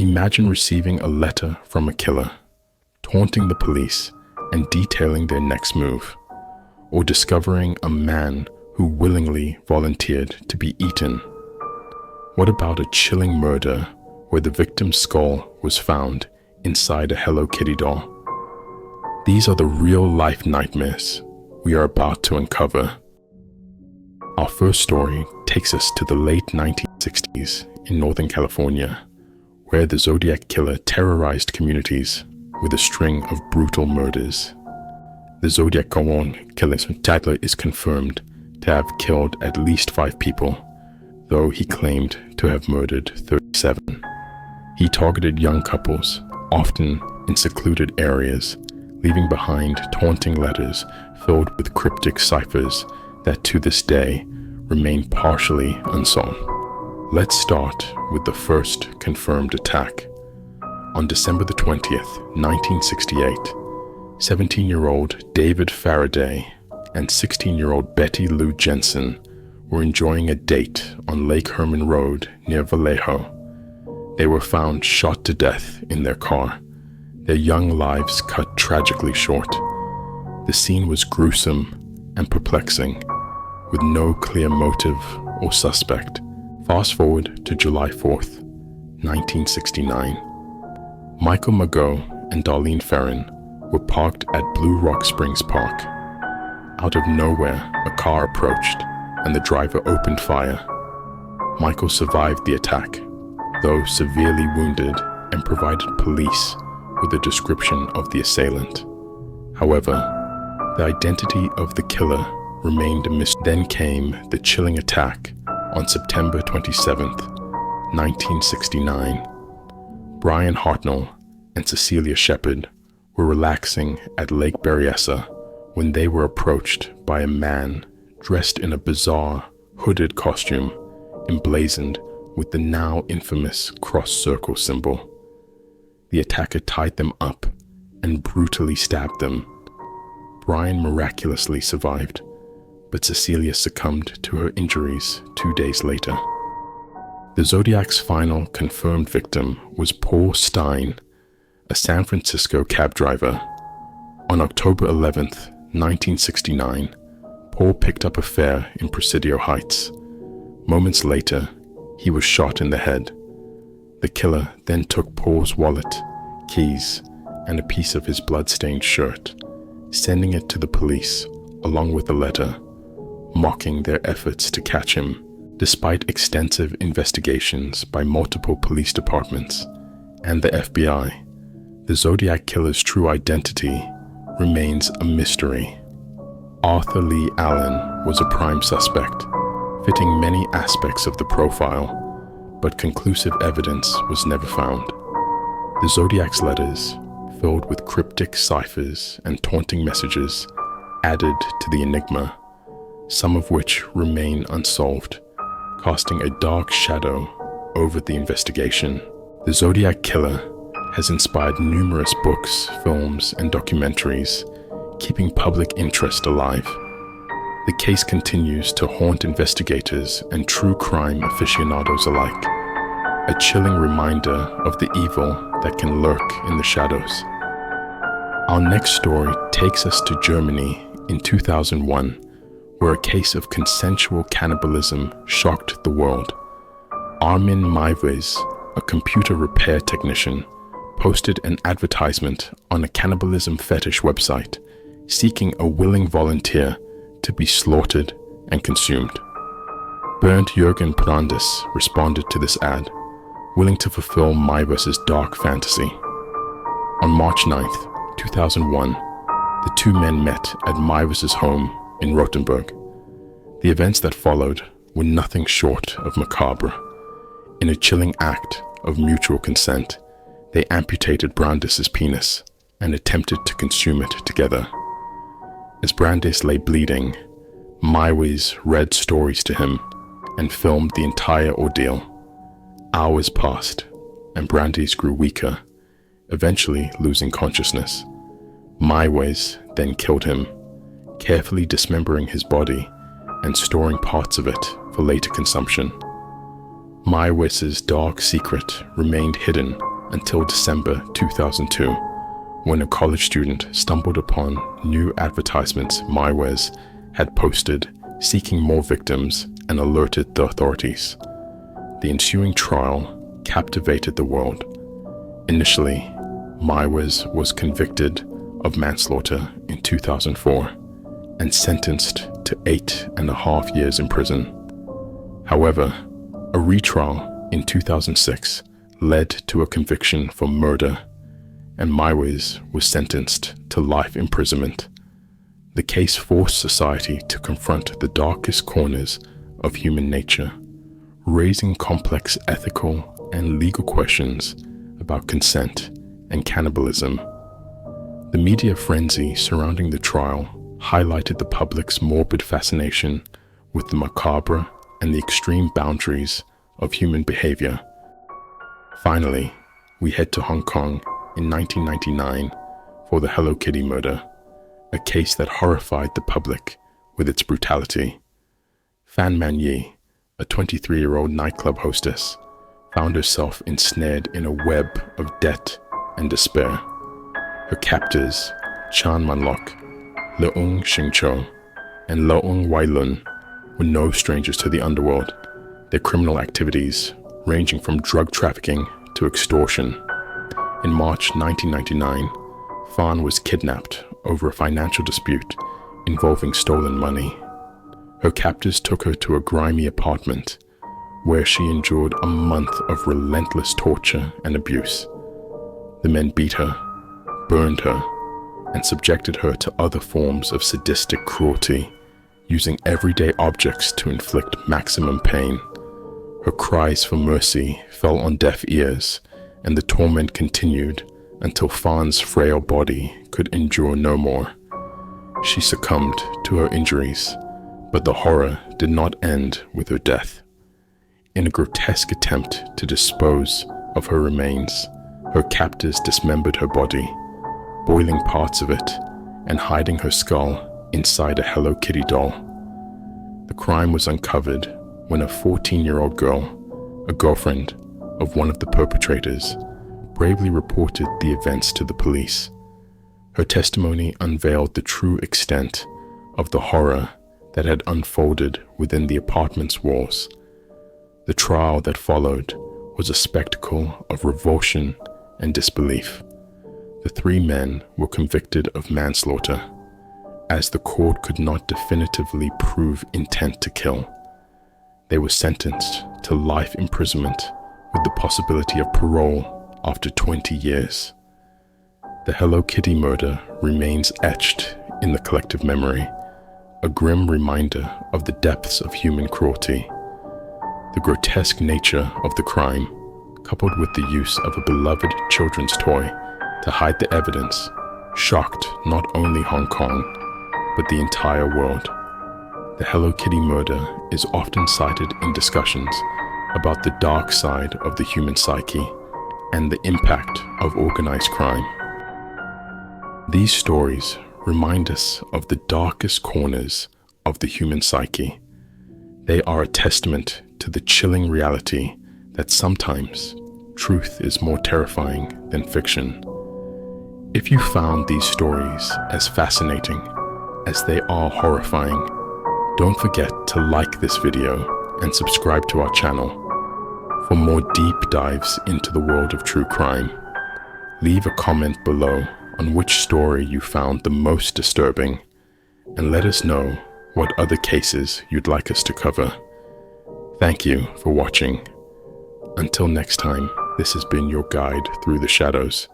Imagine receiving a letter from a killer, taunting the police and detailing their next move, or discovering a man who willingly volunteered to be eaten. What about a chilling murder where the victim's skull was found inside a Hello Kitty doll? These are the real-life nightmares we are about to uncover. Our first story takes us to the late 1960s in Northern California, where the Zodiac Killer terrorized communities with a string of brutal murders. The Zodiac Killer's title is confirmed to have killed at least 5 people, though he claimed to have murdered 37. He targeted young couples, often in secluded areas, leaving behind taunting letters filled with cryptic ciphers that to this day remain partially unsolved. Let's start with the first confirmed attack. On December the 20th, 1968, 17-year-old David Faraday and 16-year-old Betty Lou Jensen were enjoying a date on Lake Herman Road near Vallejo. They were found shot to death in their car, their young lives cut tragically short. The scene was gruesome and perplexing, with no clear motive or suspect. Fast forward to July 4th, 1969. Michael Mageau and Darlene Ferrin were parked at Blue Rock Springs Park. Out of nowhere, a car approached and the driver opened fire. Michael survived the attack, though severely wounded, and provided police with a description of the assailant. However, the identity of the killer remained a mystery. Then came the chilling attack on September 27th, 1969. Brian Hartnell and Cecilia Shepard were relaxing at Lake Berryessa when they were approached by a man dressed in a bizarre, hooded costume emblazoned with the now infamous cross-circle symbol. The attacker tied them up and brutally stabbed them. Brian miraculously survived, but Cecilia succumbed to her injuries 2 days later. The Zodiac's final confirmed victim was Paul Stein, a San Francisco cab driver. On October 11th, 1969, Paul picked up a fare in Presidio Heights. Moments later, he was shot in the head. The killer then took Paul's wallet, keys, and a piece of his blood-stained shirt, sending it to the police along with a letter, mocking their efforts to catch him. Despite extensive investigations by multiple police departments and the FBI, the Zodiac Killer's true identity remains a mystery. Arthur Lee Allen was a prime suspect, fitting many aspects of the profile, but conclusive evidence was never found. The Zodiac's letters, filled with cryptic ciphers and taunting messages, added to the enigma, some of which remain unsolved, casting a dark shadow over the investigation. The Zodiac Killer has inspired numerous books, films, and documentaries, keeping public interest alive. The case continues to haunt investigators and true crime aficionados alike, a chilling reminder of the evil that can lurk in the shadows. Our next story takes us to Germany in 2001, where a case of consensual cannibalism shocked the world. Armin Meiwes, a computer repair technician, posted an advertisement on a cannibalism fetish website, seeking a willing volunteer to be slaughtered and consumed. Bernd Jürgen Brandes responded to this ad, willing to fulfill Meiwes' dark fantasy. On March 9th, 2001, the two men met at Meiwes' home in Rotenburg. The events that followed were nothing short of macabre. In a chilling act of mutual consent, they amputated Brandes' penis and attempted to consume it together. As Brandes lay bleeding, Meiwes read stories to him and filmed the entire ordeal. Hours passed, and Brandes grew weaker, eventually losing consciousness. Meiwes then killed him, carefully dismembering his body and storing parts of it for later consumption. Meiwes' dark secret remained hidden until December 2002, when a college student stumbled upon new advertisements Meiwes had posted seeking more victims and alerted the authorities. The ensuing trial captivated the world. Initially, Meiwes was convicted of manslaughter in 2004 and sentenced to 8.5 years in prison. However, a retrial in 2006 led to a conviction for murder, and Meiwes was sentenced to life imprisonment. The case forced society to confront the darkest corners of human nature, raising complex ethical and legal questions about consent and cannibalism. The media frenzy surrounding the trial highlighted the public's morbid fascination with the macabre and the extreme boundaries of human behavior. Finally, we head to Hong Kong in 1999 for the Hello Kitty murder, a case that horrified the public with its brutality. Fan Man Yi, a 23-year-old nightclub hostess, found herself ensnared in a web of debt and despair. Her captors, Chan Man Lok, Leung Shing Cho, and Leung Wai Lun, were no strangers to the underworld, their criminal activities ranging from drug trafficking to extortion. In March 1999, Fan was kidnapped over a financial dispute involving stolen money. Her captors took her to a grimy apartment where she endured a month of relentless torture and abuse. The men beat her, burned her, and subjected her to other forms of sadistic cruelty, using everyday objects to inflict maximum pain. Her cries for mercy fell on deaf ears, and the torment continued until Fan's frail body could endure no more. She succumbed to her injuries, but the horror did not end with her death. In a grotesque attempt to dispose of her remains, her captors dismembered her body, boiling parts of it and hiding her skull inside a Hello Kitty doll. The crime was uncovered when a 14-year-old girl, a girlfriend of one of the perpetrators, bravely reported the events to the police. Her testimony unveiled the true extent of the horror that had unfolded within the apartment's walls. The trial that followed was a spectacle of revulsion and disbelief. The three men were convicted of manslaughter, as the court could not definitively prove intent to kill. They were sentenced to life imprisonment with the possibility of parole after 20 years. The Hello Kitty murder remains etched in the collective memory, a grim reminder of the depths of human cruelty. The grotesque nature of the crime, coupled with the use of a beloved children's toy to hide the evidence, shocked not only Hong Kong, but the entire world. The Hello Kitty murder is often cited in discussions about the dark side of the human psyche and the impact of organized crime. These stories remind us of the darkest corners of the human psyche. They are a testament to the chilling reality that sometimes truth is more terrifying than fiction. If you found these stories as fascinating as they are horrifying, don't forget to like this video and subscribe to our channel. For more deep dives into the world of true crime, leave a comment below on which story you found the most disturbing, and let us know what other cases you'd like us to cover. Thank you for watching. Until next time, this has been your guide through the shadows.